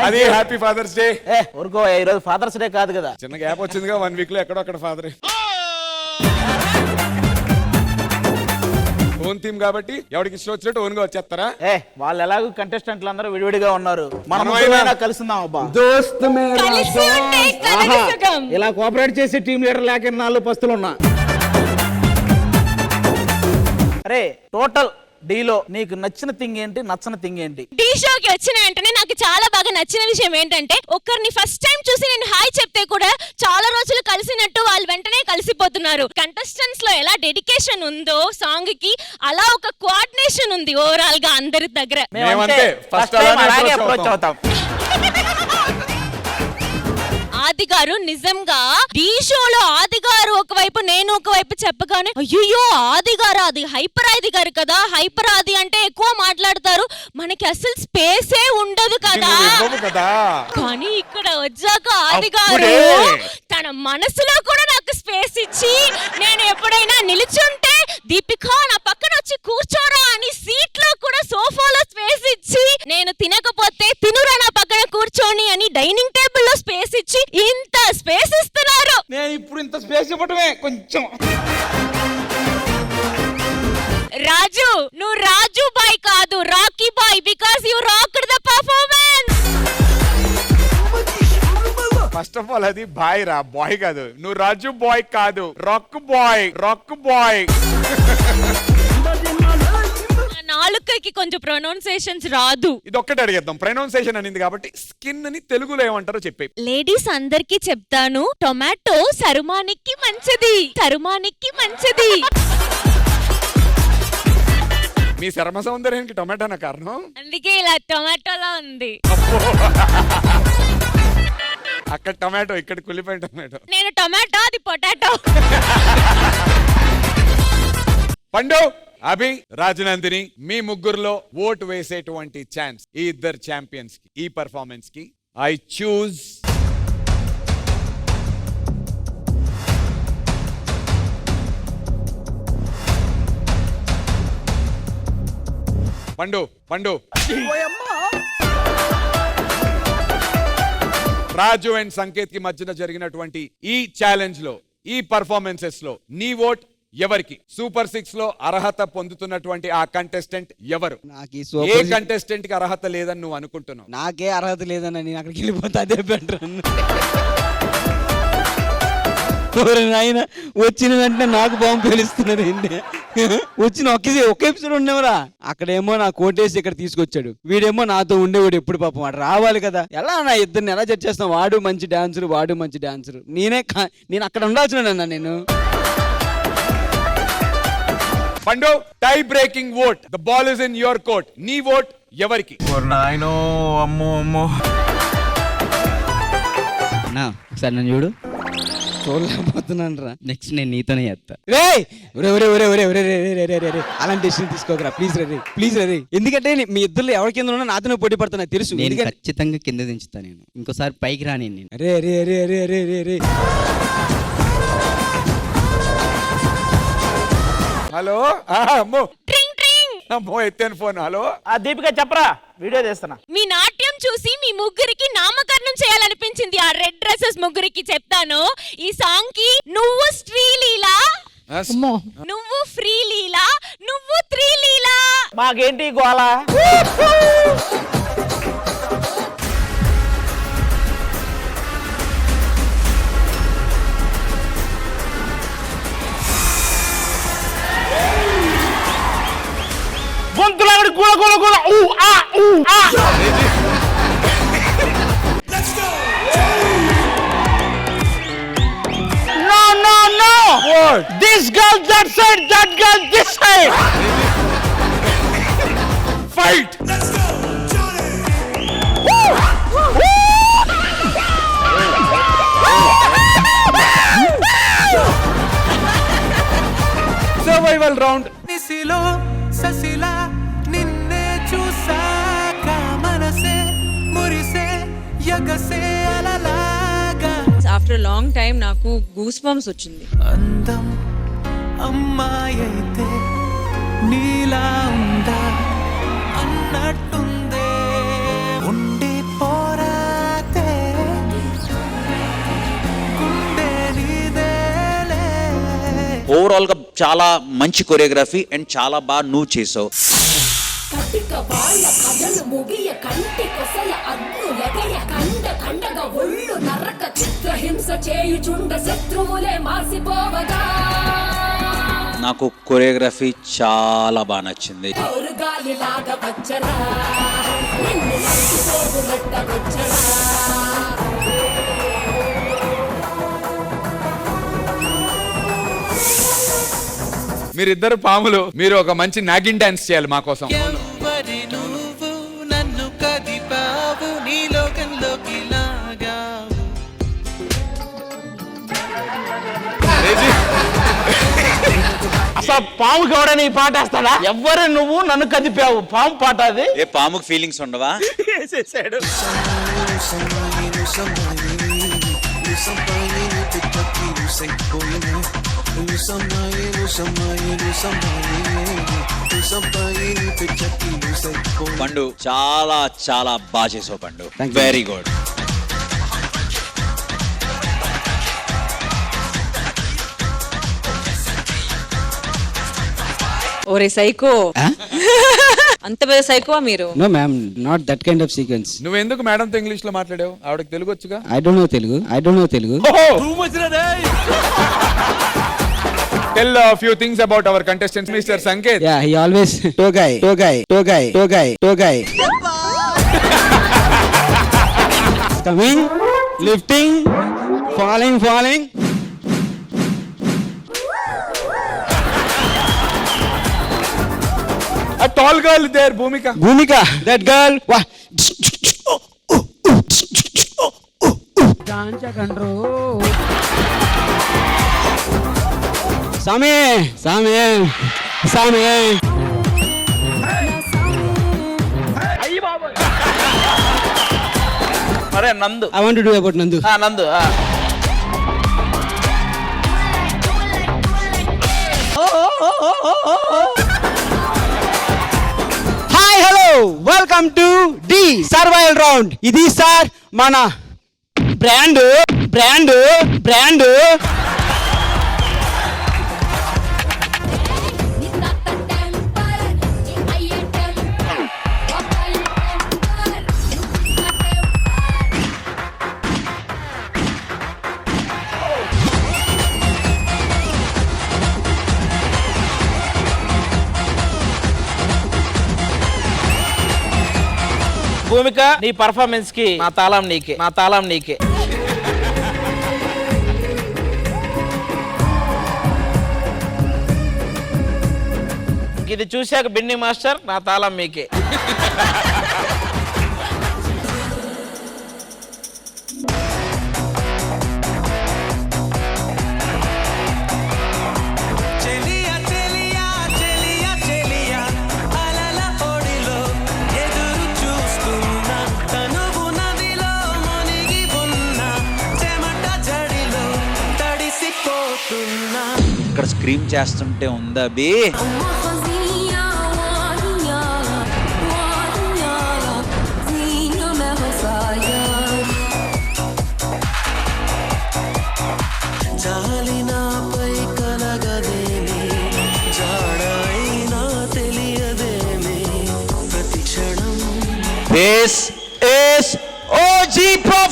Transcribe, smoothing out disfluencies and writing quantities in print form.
అది happy fathers day. ఊరుకో, ఈ రోజు ఫాదర్స్ డే కాదు కదా. చిన్న గ్యాప్ వచ్చిందిగా 1 వీక్ లో ఎక్కడో అక్కడ ఫాదర్. ఓన్ థీమ్ కాబట్టి ఎవరికి ఇష్టం వచ్చినట్టు ఓన్ గా వచ్చేస్తారా? వాళ్ళు ఎలాగో కంటెస్టెంట్లు అందరూ విడివిడిగా ఉన్నారు, మనం కలుసుందాం అబ్బా. దోస్త్ ఇలా కోఆపరేట్ చేసే టీం లీడర్ లేక 4 పస్తులు ఉన్నా. అరే టోటల్ డీలో నీకు నచ్చిన థింగ్ ఏంటి, నచ్చని థింగ్ ఏంటి? ఢీ షోకి వచ్చిన వెంటనే నాకు చాలా బాగా నచ్చిన విషయం ఏంటంటే, ఒక్కరిని ఫస్ట్ టైం చూసి నేను హాయ్ చెప్తే కూడా చాలా రోజులు కలిసినట్టు వాళ్ళు వెంటనే కలిసిపోతున్నారు. కంటెస్టెంట్స్ లో ఎలా డెడికేషన్ ఉందో సాంగ్ కి, అలా ఒక కోఆర్డినేషన్ ఉంది ఓవరాల్ గా అందరి దగ్గర. ఆది గారు నిజంగా ఢీ షోలో ఆది గారు ఒకవైపు నేను ఒకవైపు చెప్పగానే అయ్యో ఆది గారు, అది హైపర్ ఆది గారు కదా, హైపర్ ఆది అంటే ఎక్కువ మాట్లాడతారు, మనకి అసలు స్పేసే ఉండదు కదా. కానీ ఇక్కడ వచ్చాక ఆది గారు తన మనసులో కూడా నాకు స్పేస్ ఇచ్చి, నేను ఎప్పుడైనా నిలుచుంటే దీపిక నా పక్కన వచ్చి కూర్చోరా అని సీట్ లో కూడా సోఫాలో స్పేస్ ఇచ్చి, నేను తినకపోతే తినురా నా పక్కన కూర్చోని అని డైనింగ్ టేబుల్ లో స్పేస్ ఇచ్చి ఇంత స్పేస్ ఇస్తున్నారు. నేను ఇప్పుడు ఇంత స్పేస్ ఇవ్వటమే కొంచెం. రాజు, నువ్వు రాజు బాయ్ కాదు, rocky boy, because you rocked the performance. First of all అది బాయ్ రా, బాయ్ కాదు. నువ్వు రాజు బాయ్ కాదు, రాక్ బాయ్, రాక్ బాయ్. నాలుకకి కొంచెం ప్రొనౌన్సియేషన్స్ రాదు. ఇది ఒక్కటి అడిగేద్దాం, ప్రొనౌన్సియేషన్ అనింది కాబట్టి స్కిన్ అని తెలుగులో ఏమంటారో చెప్పే. లేడీస్ అందరికి చెప్తాను, టొమాటో చర్మానికి మంచిది, చర్మానికి మంచిది. మీ చర్మ సౌందర్యానికి టొమాటోనా కారణం? అందుకే ఇలా టొమాటోలా ఉంది. అక్కడ టొమాటో, ఇక్కడ కులిపోయిన టొమాటో. నేను టొమాటో, అది పొటాటో. పండు, అభి, రాజనందిని, మీ ముగ్గురులో ఓటు వేసేటువంటి ఛాన్స్ ఈ ఇద్దరు ఛాంపియన్స్ కి, ఈ పర్ఫార్మెన్స్ కి. ఐ చూజ్ పండు. పండు, రాజు అండ్ సంకేత్ కి మధ్యన జరిగినటువంటి ఈ ఛాలెంజ్ లో, ఈ పర్ఫార్మెన్సెస్ లో నీ ఓట్ ఎవరికి? సూపర్ 6 లో అర్హత పొందుతున్నటువంటి ఆ కంటెస్టెంట్ ఎవరు? ఏ కంటెస్టెంట్ కి అర్హత లేదని నువ్వు అనుకుంటున్నావు? నాకే అర్హత లేదని నేను అక్కడికి వెళ్ళిపోతే అదే బెటర్. ఆయన వచ్చిన వెంటనే నాకు బాంబు పేలుస్తున్నారు ఏంటి? వచ్చిన ఒక ఎపిసోడ్ ఉండేవరా, అక్కడేమో నా కోటేసి ఇక్కడ తీసుకొచ్చాడు, వీడేమో నాతో ఉండేవాడు ఎప్పుడు. పాపం వాడు రావాలి కదా. ఎలా నా ఇద్దరిని ఎలా జడ్జ్ చేస్తాం? వాడు మంచి డాన్సర్, వాడు మంచి డాన్సర్. నేను అక్కడ ఉండాల్సిన నేను. Pandu, tie breaking vote. The ball is in your court. నీ ఓట్ ఎవరికి? ఒకసారి నన్ను చూడు. చూడలేకపోతున్నాను రా. నెక్స్ట్ నేను నీతోనే చేస్తా. అలాంటి డెసిషన్ తీసుకోకరా ప్లీజ్ రే, ప్లీజ్ రే. ఎందుకంటే మీ ఇద్దరు ఎవరి కింద ఉన్నా నాతోనే పోటీ పడుతున్నా తెలుసు. నేను ఖచ్చితంగా కింద దించుతా, నేను ఇంకోసారి పైకి రాని. నేను రే రే రే రే రే రే రే. హలో, అమ్మో అమ్మో ఎత్తాను ఫోన్. హలో దీపిక చెప్పరా, వీడియో చేస్తున్నా. మీ నాట్యం చూసి మీ ముగ్గురికి నామకరణం చేయాలనిపించింది. ఆ రెడ్ డ్రెస్సెస్ ముగ్గురికి చెప్తాను. ఈ సాంగ్ కి నువ్వు శ్రీలీలా, నువ్వు ఫ్రీలీలా, నువ్వు త్రీలీలా. మాకేంటి గోళ? గొంతులాగడి గోళ గోళ గోళ. What? This girl that side, that girl this side. Fight! Let's go! Survival round. నిసిలో ససిలా నిన్నే చూసాక మనసే మురిసే యగసే అలలాగా. ఆఫ్టర్ లాంగ్ టైం నాకు గూస్ బంప్స్ వచ్చింది. అందం అమ్మాయైతే నీలా ఉందా అన్నట్టుందే. ఉండి పోరా ఓవరాల్ గా చాలా మంచి కొరియోగ్రఫీ అండ్ చాలా బాగా నువ్వు చేసావు. కటిక వాళ్ళ కథలు ముగియ కంటి కొసల అగ్నులగయ కండ కండగ ఒళ్ళు నరక చిత్రహింస చేయుచుండ శత్రువులే మాసిపోవగా నాకు కొరియోగ్రఫీ చాలా బాగా నచ్చింది. గాలిలాగా వచ్చరా నిన్ను మరిచిపోగులట్ట వచ్చరా. మీరిద్దరు పాములు, మీరు ఒక మంచి నాగిన్ డాన్స్ చేయాలి మా కోసం. ఎవ్వరి నువ్వు నన్ను కదిపావు నీ లోకంలోకి లాగావు. అసలు పాము ఎవడని ఈ పాట వేస్తాడా? ఎవ్వరు నువ్వు నన్ను కదిపావు పాము పాట అది. ఏ పాముకి ఫీలింగ్స్ ఉండవా? వేసేసాడు. పండు చాలా చాలా బాగా చేసావు పండు. Very good. ఓరే సైకో, అంత పెద్ద సైకోవా మీరు? No ma'am, not that kind of sequence. నువ్వెందుకు మేడంతో ఇంగ్లీష్ లో మాట్లాడావు? ఆవిడకి తెలుగు వచ్చుగా. I don't know Telugu. Tell a few things about our contestants, Mr. Sanket. Yeah, he always togai. Coming, lifting, falling. A tall girl there, Bhumika. Bhumika, that girl. Same. అరే నందు. I want to do about Nandu. Nandu. Hi hello, welcome to the survival round. ఇది sir మన brand. Bhumika, నీ performance కి మా తాళం నీకే. ఇది చూశాక బిన్ని మాస్టర్, నా తాళం మీకే. చెలియా చెలియా చెలియా చెలియా అలల ఒడిలో ఎదురు చూస్తున్నా తనువు నదిలో మునిగి ఉన్న చెమట జడిలో తడిసిపోతున్నా. ఇక్కడ స్క్రీమ్ చేస్తుంటే ఉందా బే? జాలినాపై కలగదేమి జాడైనా తెలియదేమి ప్రతి క్షణం. This is OG Pro.